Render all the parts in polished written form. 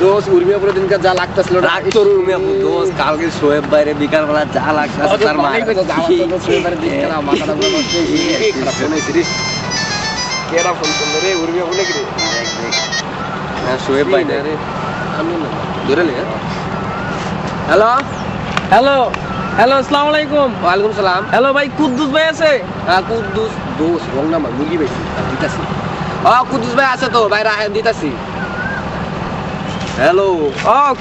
দোস্ত উর্মিয়াপুরে দিনকার যা লাগতেছিল রাখতো উর্মিয়াপুর দোস্ত কালকে শোয়েব বাইরে বিকাল বেলা যা লাগতেছে তার মা শোয়েব বাইরে দিনকার মাথাটা পুরো নষ্ট হয়ে খারাপ শুনেছিস কেরা ফোন করলো রে উর্মিয়াপুর নাকি রে হ্যাঁ শোয়েব ভাই রে আমি না ধরে লে হ্যালো হ্যালো হ্যালো আসসালামু আলাইকুম ওয়ালাইকুম সালাম হ্যালো ভাই কুদ্দুস ভাই আছে হ্যাঁ কুদ্দুস দোস্ত রং নাম্বার মুগি বেশি দিতাছি কুদ্দুস ভাই আছে তো বাইরে আহেন দিতাছি হ্যালো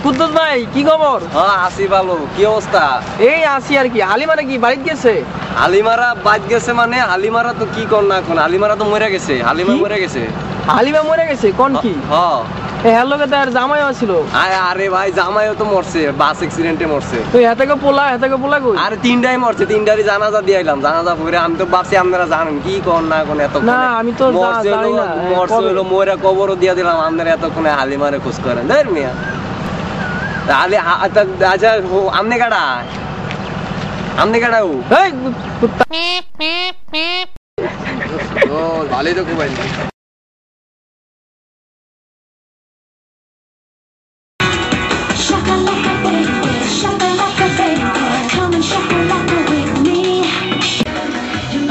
কুদ্দুস ভাই কি খবর আসি ভালো কি অবস্থা এই আসি আর কি হালিমারা কি বাড়িতে গেছে হালিমারা বাদ গেছে মানে হালিমারা তো কি কর না এখন হালিমারা তো মরে গেছে হালিমা মরে গেছে হালিমা মরে গেছে কোন কি হ্যাঁ হ্যালো কে তার জামাইও ছিল আরে ভাই জামাইও তো মরছে বাস অ্যাক্সিডেন্টে মরছে তুই হেতাকে পোলা কই আরে তিনটাই মরছে তিনটারই জানাজা দিয়ে আইলাম জানাজা পড়ে আমি তো ভাবছি আপনারা জানেন কি কর না এখন এত না আমি তো জানি না মরছে হলো মরে কবরও দিয়ে দিলাম আপনারা এতক্ষণে হালিমারে খোঁজ করেন দেখ মিয়া তাহলে আচ্ছা আমনে কাটা ও ভালোই তো খুব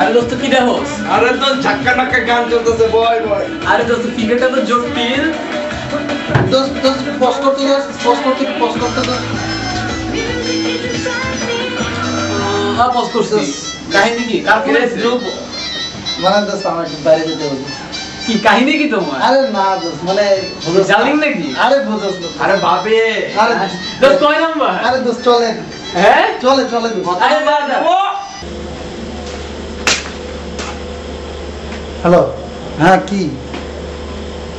আরে দোস্ত কি দেখোস আরে তো ঝাক্কা নাক্কা গান চলতেছে বয় আরে দোস্ত ফিগারটা তো জটিল দোস্ত পোস্ট করতে হ্যাঁ পজ করছিস কাহিনী কি কার করে গ্রুপ মানে দোস্ত আমার বাইরে যেতে হবে কি কাহিনী কি তোমার আরে না দোস্ত মানে জালিম নাকি আরে বুঝছ আরে বাপে আরে দোস্ত কয় নাম্বার আরে দোস্ত চলে হ্যাঁ চলে দোস্ত আরে বাবা হ্যালো হ্যাঁ কি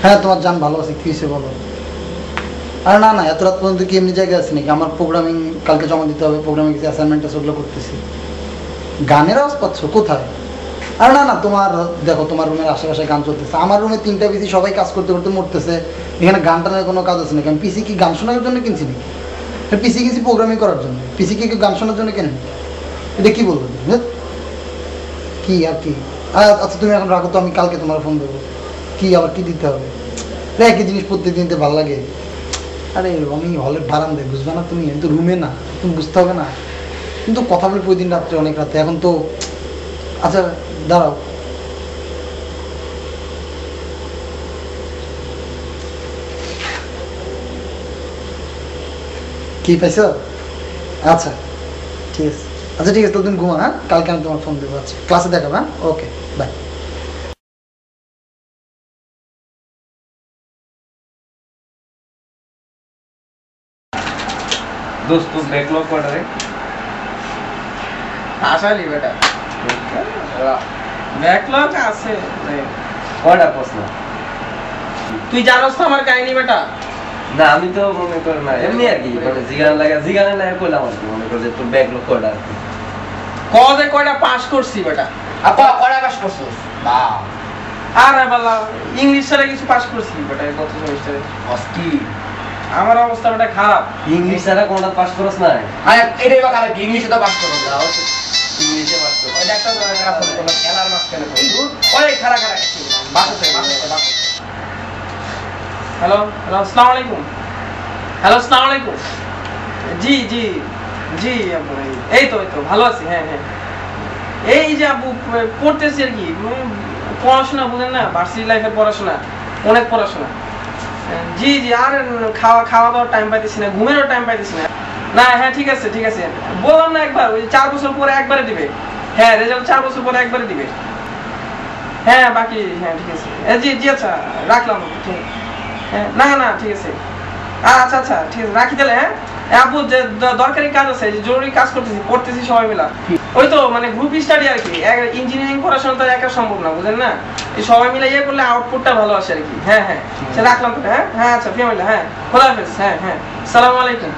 হ্যাঁ তোমার জান ভালো আছে কি হয়েছে বলো আরে না এত রাত পর্যন্ত কি এমনি জায়গায় আছে নাকি আমার প্রোগ্রামিং কালকে জমা দিতে হবে প্রোগ্রামিং কিছু অ্যাসাইনমেন্ট আছে ওগুলো করতেছি গানের আওয়াজ পাচ্ছ কোথায় আর না তোমার দেখো তোমার রুমের আশেপাশে গান চলতেছে আমার রুমে তিনটা পিসি সবাই কাজ করতে করতে মরতেছে এখানে গান টানের কোনো কাজ আছে নাকি আমি পিসি কি গান শোনার জন্য কিনছি নাকি পিসি কিনছি প্রোগ্রামিং করার জন্য পিসি কি গান শোনার জন্য কেনেন এটা কি বলবো কি আর কি আচ্ছা তুমি এখন রাখো তো আমি কালকে তোমার ফোন দেবো কি আবার কি দিতে হবে একই জিনিস প্রত্যেকদিন দিতে ভালো লাগে আরে আমি হলের বারান্দায় বুঝবে না তুমি তো রুমে না তুমি বুঝতে হবে না কিন্তু কথা বলি প্রতিদিন রাত্রে অনেক রাতে এখন তো আচ্ছা দাঁড়াও কি পাইছ আচ্ছা ঠিক আছে ঠিক আছে তো তুমি ঘুমা হ্যাঁ কালকে আমি তোমার ফোন দেবো আচ্ছা ক্লাসে দেখাবো হ্যাঁ ওকে বাই दोस्तों बैकलॉग पढ़ रहे আসলে বেটা ব্যাকলগ আছে কয়টা প্রশ্ন তুই জানোস তো আমার কাহিনী বেটা না আমি তো মনে করি না এমনি আর কি মানে জিগানে লাগে কইলাম আর কি মনে করি যে তোর ব্যাকলগ কয়টা আর কি কবে কয়টা পাস করছি বেটা আপা কয়টা পাস করছস বাহ আরে বাবা ইংলিশ ছাড়া কিছু পাস করছি বেটা গত সেমিস্টারে অস্কি আমার অবস্থা বেটা খারাপ ইংলিশ ছাড়া কোনটা পাস করছ না আরে এটাই বা খারাপ ইংলিশে তো পাস করো না ইংলিশে পাস করছ ওই ডাক্তার ধরে খারাপ করে কোনো খেলার মাছ কেন ওই খারাপ বাসে হ্যালো আসসালামু আলাইকুম আসসালামু আলাইকুম জি আপু এই তো ভালো আছি হ্যাঁ এই যে আপু পড়তেছি আর কি পড়াশোনা বুঝেন না ভার্সিটি লাইফের পড়াশোনা অনেক পড়াশোনা জি আর খাওয়া দাওয়ার টাইম পাইতেছি না ঘুমেরও টাইম পাইতেছি না হ্যাঁ ঠিক আছে বললাম না একবার ওই 4 বছর পরে একবারে দিবে হ্যাঁ রেজাল্ট 4 বছর পরে একবারে দিবে হ্যাঁ বাকি হ্যাঁ ঠিক আছে জি আচ্ছা রাখলাম ঠিক হ্যাঁ না ঠিক আছে আচ্ছা ঠিক আছে রাখি তাহলে হ্যাঁ আপু যে দরকারি কাজ আছে জরুরি কাজ পড়তেছি সবাই মিলা ওই তো মানে গ্রুপ স্টাডি আর কি ইঞ্জিনিয়ারিং পড়াশোনা তো একা সম্ভব না বুঝেন না এই সবাই মিলে করলে আউটপুটটা ভালো আসে আর কি হ্যাঁ রাখলাম তো হ্যাঁ আচ্ছা ফ্যামিলি হ্যাঁ খোদা হাফেজ হ্যাঁ আসসালামু আলাইকুম